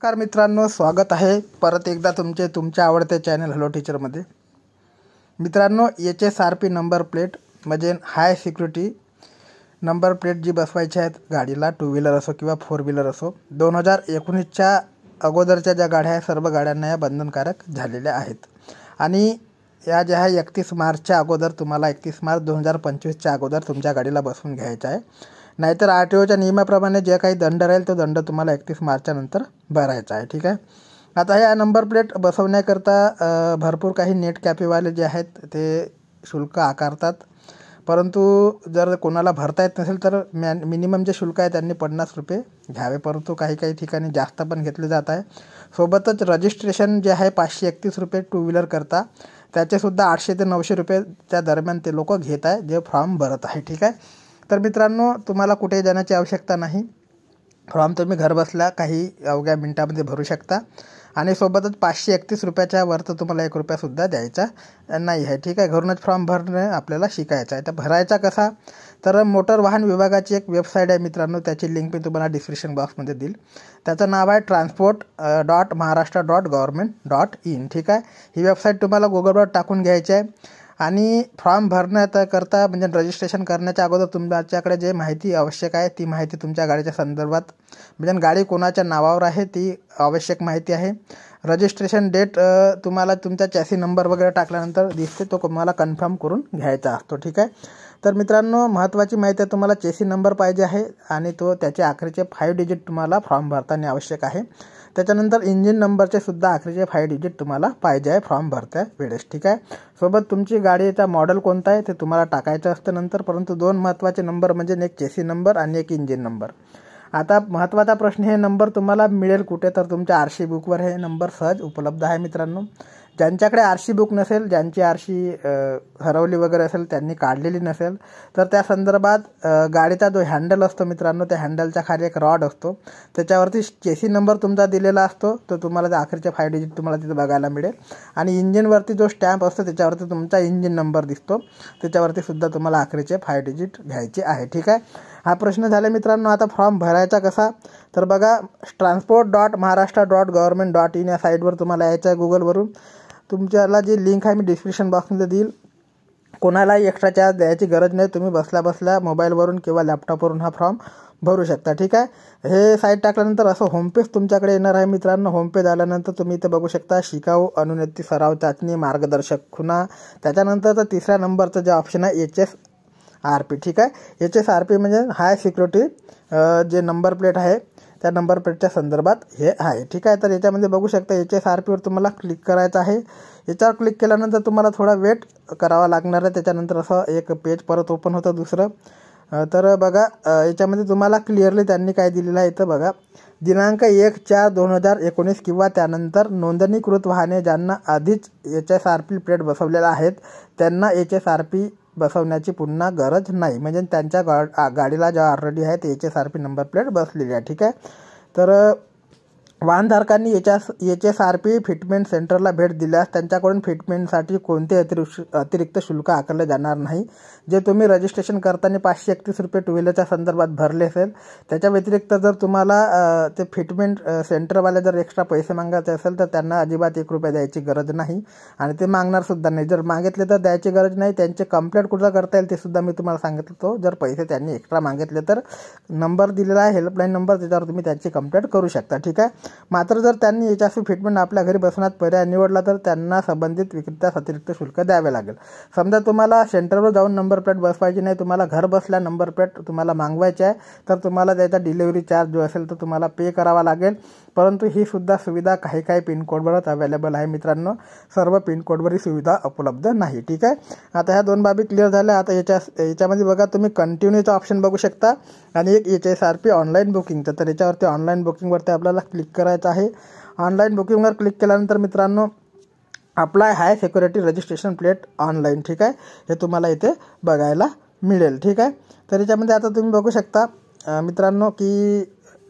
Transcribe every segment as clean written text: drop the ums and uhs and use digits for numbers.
नमस्कार मित्रांनो, स्वागत आहे परत एकदा तुमच्या आवडत्या चॅनल हॅलो टीचरमध्ये। मित्रांनो, HSRP नंबर प्लेट म्हणजे हाय सिक्युरिटी नंबर प्लेट जी बसवायची आहेत गाडीला, टू व्हीलर असो किंवा फोर व्हीलर असो, 2019च्या अगोदरच्या ज्या गाड्या आहेत सर्व गाड्यांना या बंधनकारक झालेल्या आहेत। आणि या ज्या आहे 31 मार्चच्या अगोदर तुम्हाला 31 मार्च 2025च्या अगोदर तुमच्या गाडीला बसवून घ्यायचं आहे, नाहीतर RTOच्या नियमाप्रमाणे जे काही दंड राहील तो दंड तुम्हाला 31 मार्चच्या नंतर भरायचा आहे। ठीक आहे। आता या नंबर प्लेट बसवण्याकरता भरपूर काही नेट कॅफेवाले जे आहेत ते शुल्क आकारतात, परंतु जर कोणाला भरता येत नसेल तर मिनिमम जे शुल्क आहे त्यांनी 50 रुपये घ्यावे, परंतु काही ठिकाणी जास्त पण घेतले जात आहे। सोबतच रजिस्ट्रेशन जे आहे 531 रुपये टू व्हीलर करता, त्याचेसुद्धा 800 ते 900 रुपयेच्या दरम्यान ते लोक घेत आहे जे फॉर्म भरत आहे। ठीक आहे। तर मित्रांनो, तुम्हाला कुठे जाण्याची आवश्यकता नाही, फॉर्म तुम्ही घरबसल्या काही अवघ्या मिनिटामध्ये भरू शकता आणि सोबतच 531 रुपयाच्या वर तर तुम्हाला 1 रुपयासुद्धा द्यायचा नाही आहे। ठीक आहे। घरूनच फॉर्म भरणे आपल्याला शिकायचं आहे। तर भरायचा कसा, तर मोटर वाहन विभागाची एक वेबसाईट आहे मित्रांनो, त्याची लिंक मी तुम्हाला डिस्क्रिप्शन बॉक्समध्ये देईल। त्याचं नाव आहे transport.maharashtra.government.in। ठीक आहे। ही वेबसाईट तुम्हाला गुगलवर टाकून घ्यायची आहे आणि फॉर्म भरण्याकरता म्हणजे रजिस्ट्रेशन करण्याच्या अगोदर तुमच्याकडे जे माहिती आवश्यक आहे ती माहिती तुमच्या गाडीच्या संदर्भात म्हणजे गाडी कोणाच्या नावावर आहे ती आवश्यक माहिती आहे। रजिस्ट्रेशन डेट तुम्हाला तुमचा चॅसी नंबर वगैरे टाकल्यानंतर दिसते, तो तुम्हाला कन्फर्म करून घ्यायचा असतो। ठीक आहे। तर मित्रांनो, महत्त्वाची माहिती आहे, तुम्हाला चॅसी नंबर पाहिजे आहे आणि तो त्याचे आखरीचे 5 डिजिट तुम्हाला फॉर्म भरताना आवश्यक आहे। त्याच्यानंतर इंजिन नंबरचे सुद्धा आखरीचे 5 डिजिट तुम्हाला पाहिजे आहे फॉर्म भरत्या वेळेस। ठीक आहे। सोबत तुमची गाडीचा मॉडेल कोणता आहे ते तुम्हाला टाकायचं असतं नंतर, परंतु 2 महत्त्वाचे नंबर म्हणजे एक चेसी नंबर आणि एक इंजिन नंबर। आता महत्त्वाचा प्रश्न, हे नंबर तुम्हाला मिळेल कुठे, तर तुमच्या RC बुकवर हे नंबर सहज उपलब्ध आहे मित्रांनो। ज्यांच्याकडे RC बुक नसेल, ज्यांची RC हरवली वगैरे असेल, त्यांनी काढलेली नसेल, तर त्या संदर्भात गाडीचा जो हँडल असतो मित्रांनो, त्या हँडलच्या खाली एक रॉड असतो, त्याच्यावरती चेसी नंबर तुमचा दिलेला असतो, तो तुम्हाला त्या आखरीचे 5 डिजिट तुम्हाला तिथे बघायला मिळेल। आणि इंजिनवरती जो स्टॅम्प असतो त्याच्यावरती तुमचा इंजिन नंबर दिसतो, त्याच्यावरती सुद्धा तुम्हाला आखरीचे 5 डिजिट घ्यायचे आहे। ठीक आहे। हा प्रश्न झाला मित्रांनो। आता फॉर्म भरायचा कसा, तर बघा, transport.maharashtra.government.in या साईटवर तुम्हाला यायचं आहे गुगलवरून। तुमच्याला जी लिंक आहे मी डिस्क्रिप्शन बॉक्समध्ये देईल। कोणालाही एक्स्ट्रा चार्ज द्यायची गरज नाही, तुम्ही बसल्या मोबाईलवरून किंवा लॅपटॉपवरून हा फॉर्म भरू शकता। ठीक आहे। हे साईट टाकल्यानंतर असं होमपेज तुमच्याकडे येणार आहे मित्रांनो। होमपेज आल्यानंतर तुम्ही इथे बघू शकता शिकाऊ अनुन्नती सराव चाचणी मार्गदर्शक खुणा, त्याच्यानंतर तिसऱ्या नंबरचं जे ऑप्शन आहे HSRP। ठीक आहे। HSRP म्हणजे हाय सिक्युरिटी जे नंबर प्लेट आहे त्या नंबर प्लेटच्या संदर्भात हे आहे। ठीक आहे। तर याच्यामध्ये बघू शकता HSRPवर तुम्हाला क्लिक करायचं आहे। याच्यावर क्लिक केल्यानंतर तुम्हाला थोडा वेट करावा लागणार आहे, त्याच्यानंतर असं एक पेज परत ओपन होतं दुसरं। तर बघा, याच्यामध्ये तुम्हाला क्लिअरली त्यांनी काय दिलेलं आहे इथं बघा, दिनांक 1/4/2019 किंवा त्यानंतर नोंदणीकृत वाहने ज्यांना आधीच HSRP प्लेट बसवलेला आहेत त्यांना HSRP बसवण्याची पुन्हा गरज नाही, म्हणजे त्यांच्या गाडीला ज्या ऑलरेडी आहे ते HSRP नंबर प्लेट बसलेली आहे। ठीक आहे। तर वाहनधारकांनी HSRP फिटमेंट सेंटरला भेट दिल्यास त्यांच्याकडून फिटमेंटसाठी कोणते अतिरिक्त शुल्क आकारले जाणार नाही। जे तुम्ही रजिस्ट्रेशन करताना 531 रुपये टू व्हीलरच्या संदर्भात भरले असेल, त्याच्या व्यतिरिक्त जर तुम्हाला ते फिटमेंट सेंटरवाले जर एक्स्ट्रा पैसे मागायचे असेल तर त्यांना अजिबात 1 रुपया द्यायची गरज नाही आणि ते मागणार सुद्धा नाही। जर मागितले तर द्यायची गरज नाही। त्यांचे कंप्लेंट कुठं करता येईल ते सुद्धा मी तुम्हाला सांगितलं, तो जर पैसे त्यांनी एक्स्ट्रा मागितले तर नंबर दिलेला आहे हेल्पलाईन नंबर, त्याच्यावर तुम्ही त्यांची कंप्लेंट करू शकता। ठीक आहे। मात्र जर त्यांनी HSRP फिटमेंट आपल्या घरी बसवण्यात पर्याय निवडला तर त्यांना संबंधित विक्रेत्यास अतिरिक्त शुल्क द्यावे लागेल। समजा तुम्हाला सेंटरवर जाऊन नंबर प्लेट बसवायची नाही, तुम्हाला घर बसल्या नंबर प्लेट तुम्हाला मागवायची आहे, तर तुम्हाला त्याचा डिलिव्हरी चार्ज जो असेल तो तुम्हाला पे करावा लागेल। परंतु ही सुद्धा सुविधा काही पिनकोडवरच अवेलेबल आहे मित्रांनो, सर्व पिनकोडवर ही सुविधा उपलब्ध नाही। ठीक आहे। आता ह्या 2 बाबी क्लिअर झाल्या। आता याच्यामध्ये बघा, तुम्ही कंटिन्यूचा ऑप्शन बघू शकता आणि एक HSRP ऑनलाईन बुकिंगचं, तर याच्यावरती ऑनलाईन बुकिंगवरती आपल्याला क्लिक करायचं आहे। ऑनलाईन बुकिंगवर क्लिक केल्यानंतर मित्रांनो, अप्लाय हाय सिक्युरिटी रजिस्ट्रेशन प्लेट ऑनलाईन, ठीक आहे, हे तुम्हाला इथे बघायला मिळेल। ठीक आहे। तर याच्यामध्ये आता तुम्ही बघू शकता मित्रांनो की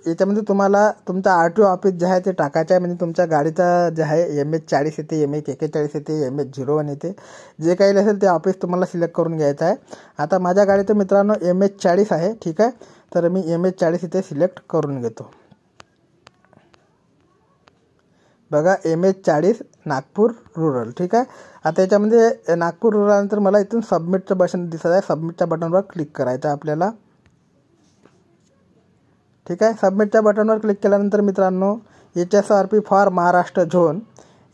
याच्यामध्ये तुम्हाला तुमचा RTO ऑफिस जे आहे ते टाकायचं आहे, म्हणजे तुमच्या गाडीचा जे आहे MH40 येते, MH41 येते, MH01 येते, जे काही असेल ते ऑफिस तुम्हाला सिलेक्ट करून घ्यायचं आहे। आता माझ्या गाडीचं मित्रांनो MH40 आहे। ठीक आहे। तर मी MH40 इथे सिलेक्ट करून घेतो। बघा MH40 नागपूर रुरल. ठीक आहे. आता याच्यामध्ये नागपूर रुरल नंतर मला इथून सबमिटचं बटन दिसत आहे. सबमिटच्या बटनवर क्लिक करायचं आपल्याला. ठीक आहे. सबमिटच्या बटनवर क्लिक केल्यानंतर मित्रांनो HSRP फॉर महाराष्ट्र झोन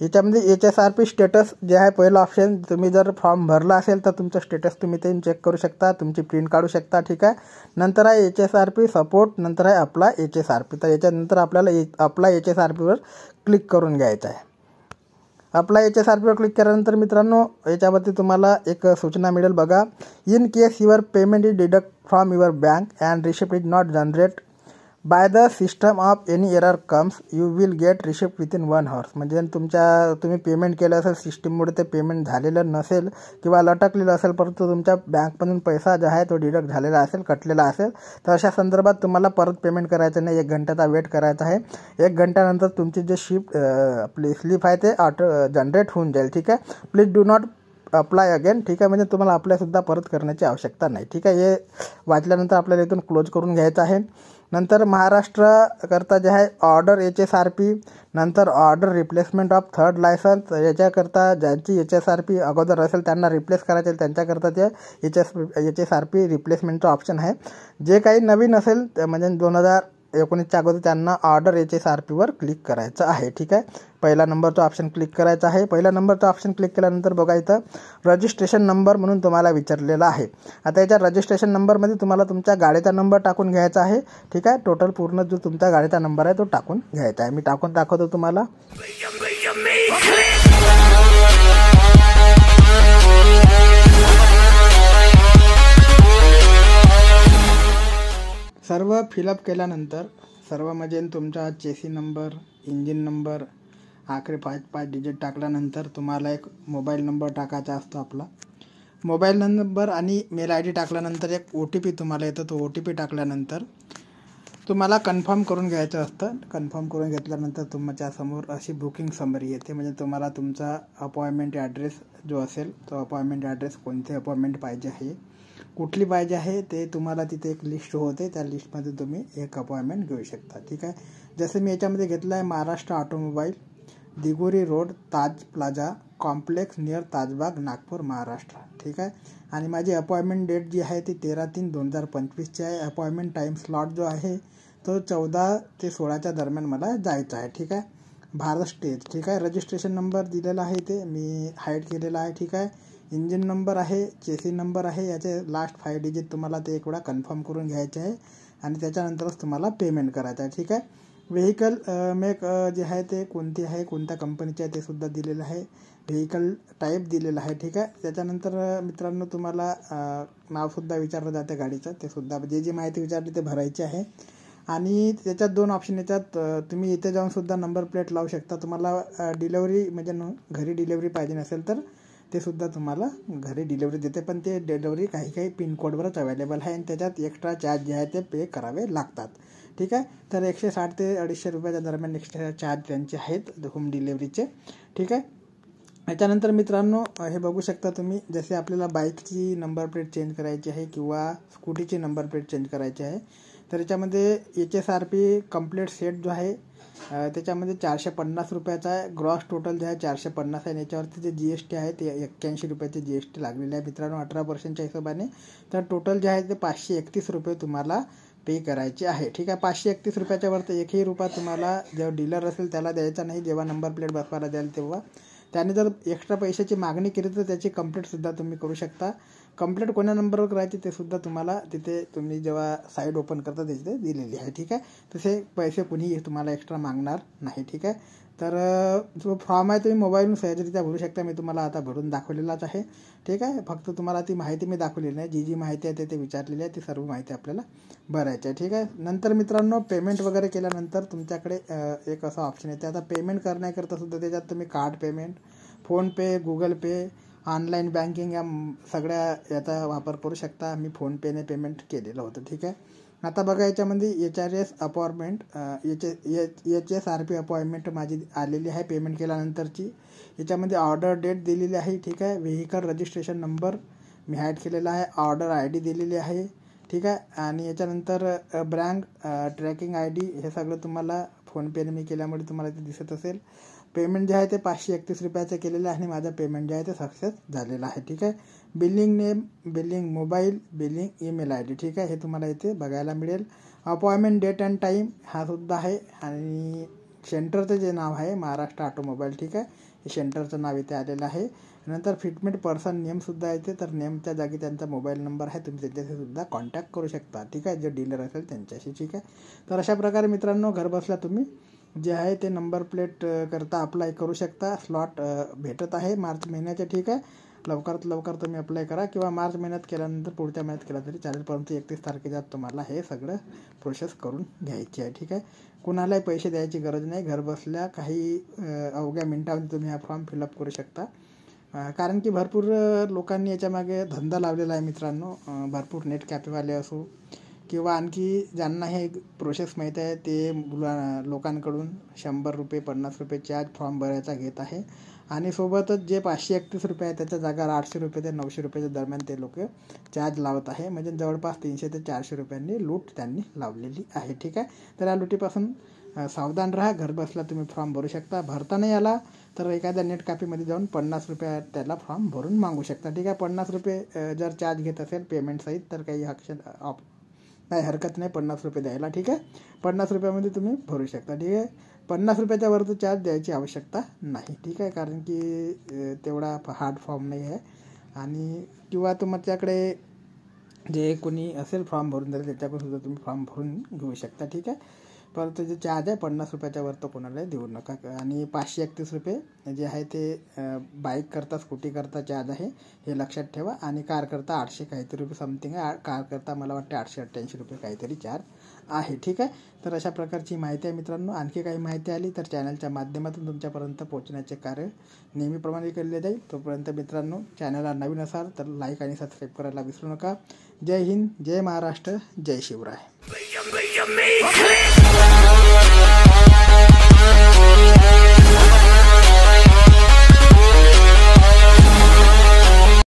याच्यामध्ये HSRP स्टेटस जे आहे पहिलं ऑप्शन, तुम्ही जर फॉर्म भरला असेल तर तुमचं स्टेटस तुम्ही ते चेक करू शकता, तुमची प्रिंट काढू शकता. ठीक आहे. नंतर आहे HSRP सपोर्ट, नंतर आहे अप्लाय HSRP. तर याच्यानंतर आपल्याला अप्लाय HSRPवर क्लिक करून घ्यायचं आहे. अप्लाय HSRPवर क्लिक केल्यानंतर मित्रांनो याच्यावरती तुम्हाला एक सूचना मिळेल बघा. In case your payment is deduct from your bank and receipt is not generate by the system of any error comes you will get receipt within 1 hour. म्हणजे तुम्ही पेमेंट केलं असेल, सिस्टीममुळे ते पेमेंट झालेलं नसेल किंवा लटकलेलं असेल, परंतु तुमच्या बँकमधून पैसा जो आहे तो डिडक्ट झालेला असेल, कटलेला असेल, तर अशा संदर्भात तुम्हाला परत पेमेंट करायचं नाही. 1 घंट्याचा वेट करायचा आहे. 1 घंट्यानंतर तुमची जे आपली स्लिप आहे ते जनरेट होऊन जाईल. ठीक आहे. Please do not apply again. ठीक आहे. म्हणजे तुम्हाला अप्लायसुद्धा परत करण्याची आवश्यकता नाही. ठीक आहे. हे वाचल्यानंतर आपल्याला इथून क्लोज करून घ्यायचं आहे. नंतर महाराष्ट्र करता जे आहे ऑर्डर HSRP, नंतर order replacement of third licence. याच्याकरता ज्यांची HSRP अगोदर असेल त्यांना रिप्लेस करायचे, त्यांच्याकरता ते HSRP रिप्लेसमेंटचं ऑप्शन आहे. जे काही नवीन असेल म्हणजे 2019च्या अगोदर त्यांना ऑर्डर HSRPवर क्लिक करायचं आहे. ठीक आहे. पहिला नंबरचा ऑप्शन क्लिक करायचा आहे. पहिल्या नंबरचा ऑप्शन क्लिक केल्यानंतर बघा इथं रजिस्ट्रेशन नंबर म्हणून तुम्हाला विचारलेला आहे. आता याच्या रजिस्ट्रेशन नंबरमध्ये तुम्हाला तुमच्या गाडीचा नंबर टाकून घ्यायचा आहे. ठीक आहे. टोटल पूर्ण जो तुमचा गाडीचा नंबर आहे तो टाकून घ्यायचा आहे. मी टाकून दाखवतो तुम्हाला. सर्व फिलअप केल्यानंतर सर्व म्हणजे तुमचा चेसी नंबर, इंजिन नंबर, आखरी 5 डिजिट टाकल्यानंतर तुम्हाला एक मोबाईल नंबर टाकायचा असतो आपला. मोबाईल नंबर आणि मेल ID टाकल्यानंतर एक OTP तुम्हाला येतो. तो OTP टाकल्यानंतर तुम्हाला कन्फर्म करून घ्यायचं असतं. कन्फर्म करून घेतल्यानंतर तुमच्यासमोर अशी बुकिंग समरी येते. म्हणजे तुम्हाला तुमचा अपॉइंटमेंट ॲड्रेस जो असेल तो अपॉइंटमेंट ॲड्रेस, कोणते अपॉइंटमेंट पाहिजे आहे, कुठली पाहिजे आहे ते तुम्हाला तिथे एक लिस्ट होते. त्या लिस्टमध्ये तुम्ही एक अपॉइंटमेंट घेऊ शकता. ठीक आहे. जसं मी याच्यामध्ये घेतलं आहे Maharashtra automobile, Digori road, Taj plaza complex near Tajbagh, Nagpur, Maharashtra. ठीक आहे. आणि माझी अपॉइंटमेंट डेट जी आहे ती 13/3/2025ची आहे. अपॉइंटमेंट टाईम स्लॉट जो आहे तो 14 ते 16च्या दरम्यान मला जायचं आहे. ठीक आहे. भारत स्टेज. ठीक आहे. रजिस्ट्रेशन नंबर दिलेला आहे ते मी हाईड केलेला आहे. ठीक आहे. इंजिन नंबर आहे, चेसी नंबर आहे, याचे लास्ट 5 डिजिट तुम्हाला ते एक वेळा कन्फर्म करून घ्यायचे आहे आणि त्याच्यानंतरच तुम्हाला पेमेंट करायचं आहे. ठीक आहे. व्हेकल मेक जे आहे ते कोणती आहे, कोणत्या कंपनीचे आहे ते सुद्धा दिलेलं आहे. व्हेकल टाईप दिलेलं आहे. ठीक आहे. त्याच्यानंतर मित्रांनो तुम्हाला नावसुद्धा विचारलं जातं गाडीचं, ते सुद्धा जी माहिती विचारली ते भरायची आहे. आणि त्याच्यात 2 ऑप्शन येतात. तुम्ही इथे जाऊनसुद्धा नंबर प्लेट लावू शकता. तुम्हाला डिलेवरी म्हणजे घरी डिलेवरी पाहिजे नसेल तर ते सुद्धा तुम्हाला घरी डिलेवरी देते, पण ते डिलेवरी काही पिनकोडवरच अवेलेबल आहे आणि त्याच्यात एक्स्ट्रा चार्ज जे आहे ते पे करावे लागतात. ठीक आहे. तर 160 ते 250 रुपयाच्या दरम्यान एक्स्ट्रा चार्ज त्यांचे आहेत होम डिलेवरीचे. ठीक आहे. याच्यानंतर मित्रांनो हे बघू शकता तुम्ही, जसे आपल्याला बाईकची नंबर प्लेट चेंज करायची आहे किंवा स्कूटीची नंबर प्लेट चेंज करायची आहे, तर याच्यामध्ये HSRP कंप्लीट सेट जो आहे त्याच्यामध्ये 450 रुपयाचा आहे. ग्रॉस टोटल जे आहे 450 आहे. आणि याच्यावरती जे GST आहे ते 81 रुपयाचे GST लागलेले आहे मित्रांनो 18% हिशोबाने. तर टोटल जे आहे ते 531 रुपये तुम्हाला पे करायचे आहे. ठीक आहे. 531 रुपयाच्या वरती 1ही रुपया तुम्हाला जेव्हा डीलर असेल त्याला द्यायचा नाही. जेव्हा नंबर प्लेट बसवायला द्याल तेव्हा त्याने जर एक्स्ट्रा पैशाची मागणी केली तर त्याची कंप्लेंटसुद्धा तुम्ही करू शकता. कंप्लेंट कोणत्या नंबरवर करायची ते सुद्धा तुम्हाला तिथे तुम्ही जेव्हा साईट ओपन करता तिथे दिलेली आहे. ठीक आहे. तसे पैसे कुणीही तुम्हाला एक्स्ट्रा मागणार नाही. ठीक आहे. तर जो फॉर्म आहे तुम्ही मोबाईलवरून सहजरित्या भरू शकता. मी तुम्हाला आता भरून दाखवलेलाच आहे. ठीक आहे. फक्त तुम्हाला ती माहिती मी दाखवलेली नाही. जी माहिती आहे ते विचारलेली आहे ती सर्व माहिती आपल्याला भरायची आहे. ठीक आहे. नंतर मित्रांनो पेमेंट वगैरे केल्यानंतर तुमच्याकडे एक असा ऑप्शन येते. आता पेमेंट करण्याकरता सुद्धा त्याच्यात तुम्ही कार्ड पेमेंट, फोनपे, गुगल पे, ऑनलाईन बँकिंग या सगळ्या याचा वापर करू शकता. मी फोनपेने पेमेंट केलेलं होतं. ठीक आहे. आता बघा याच्यामध्ये HRS अपॉइंटमेंट HSRP अपॉइंटमेंट माझी आलेली आहे पेमेंट केल्यानंतरची. याच्यामध्ये ऑर्डर डेट दिलेली आहे. ठीक आहे. व्हेकल रजिस्ट्रेशन नंबर मी ॲड केलेला आहे. ऑर्डर ID दिलेली आहे. ठीक आहे. आणि याच्यानंतर ब्रँड ट्रॅकिंग ID हे सगळं तुम्हाला फोनपेने मी केल्यामुळे तुम्हाला ते दिसत असेल. पेमेंट जे आहे ते 531 रुपयाचं केलेलं आहे आणि माझं पेमेंट जे आहे ते सक्सेस झालेलं आहे. ठीक आहे. Billing name, billing mobile, billing email I D. ठीक आहे. हे तुम्हाला इथे बघायला मिळेल. अपॉइंटमेंट डेट अँड टाईम हा सुद्धा आहे आणि सेंटरचं जे नाव आहे महाराष्ट्र ऑटोमोबाईल. ठीक आहे. हे सेंटरचं नाव इथे आलेलं आहे. नंतर फिटमेंट पर्सन नेमसुद्धा येते. तर नेमच्या जागी त्यांचा मोबाईल नंबर आहे, तुम्ही त्यांच्याशी सुद्धा कॉन्टॅक्ट करू शकता. ठीक आहे. जे डीलर असेल त्यांच्याशी. ठीक आहे. तर अशा प्रकारे मित्रांनो घरबसल्या तुम्ही जे आहे ते नंबर प्लेट करता अप्लाय करू शकता. स्लॉट भेटत आहे मार्च महिन्याचे. ठीक आहे. लवकरात लवकर तुम्ही अप्लाय करा किंवा मार्च महिन्यात केल्यानंतर पुढच्या महिन्यात केला तरी चालेल, परंतु 31 तारखेच्या तुम्हाला हे सगळं प्रोसेस करून घ्यायची आहे. ठीक आहे. कुणालाही पैसे द्यायची गरज नाही. घरबसल्या काही अवघ्या मिनिटांमध्ये तुम्ही हा फॉर्म फिलअप करू शकता. कारण की भरपूर लोकांनी याच्यामागे धंदा लावलेला आहे मित्रांनो. भरपूर नेट कॅफेवाले असो किंवा आणखी ज्यांना हे प्रोसेस माहीत आहे ते लोकांकडून 100 रुपये 50 रुपये चार्ज फॉर्म भरायचा घेत आहे आणि सोबतच जे 531 रुपये आहे त्याच्या जागा 800 रुपये ते 900 रुपयाच्या दरम्यान ते लोक चार्ज लावत आहे. म्हणजे जवळपास 300 ते 400 रुपयांनी लूट त्यांनी लावलेली आहे. ठीक आहे. तर या लुटीपासून सावधान राहा. घरबसल्या तुम्ही फॉर्म भरू शकता. भरता नाही आला तर एखाद्या नेट कॅफेमध्ये जाऊन 50 रुपये त्याला फॉर्म भरून मागू शकता. ठीक आहे. 50 रुपये जर चार्ज घेत असेल पेमेंट सहित तर काही नाही, हरकत नाही 50 रुपये द्यायला. ठीक आहे. 50 रुपयामध्ये तुम्ही भरू शकता. ठीक आहे. 50 रुपयाच्या वरती चार्ज द्यायची आवश्यकता नाही. ठीक आहे. कारण की तेवढा हार्ड फॉर्म नाही आहे आणि किंवा तुमच्याकडे जे कोणी असेल फॉर्म भरून जाईल त्याच्याकडून सुद्धा तुम्ही फॉर्म भरून घेऊ शकता. ठीक आहे. परंतु जे चार्ज आहे 50 रुपयाच्या वर तो कोणाला देऊ नका. आणि 531 रुपये जे आहे ते बाईक करता स्कूटी करता चार्ज आहे, हे लक्षात ठेवा. आणि कार करता 800 काहीतरी रुपये समथिंग आहे. कार करता मला वाटते 888 रुपये काहीतरी चार्ज आहे. ठीक आहे. तर अशा प्रकारची माहिती आहे मित्रांनो. आणखी काही माहिती आली तर चॅनलच्या माध्यमातून तुमच्यापर्यंत पोहोचण्याचे कार्य नेहमीप्रमाणे केले जाईल. तोपर्यंत मित्रांनो चॅनलला नवीन असाल तर लाईक आणि सबस्क्राईब करायला विसरू नका. जय हिंद, जय महाराष्ट्र, जय शिवराय.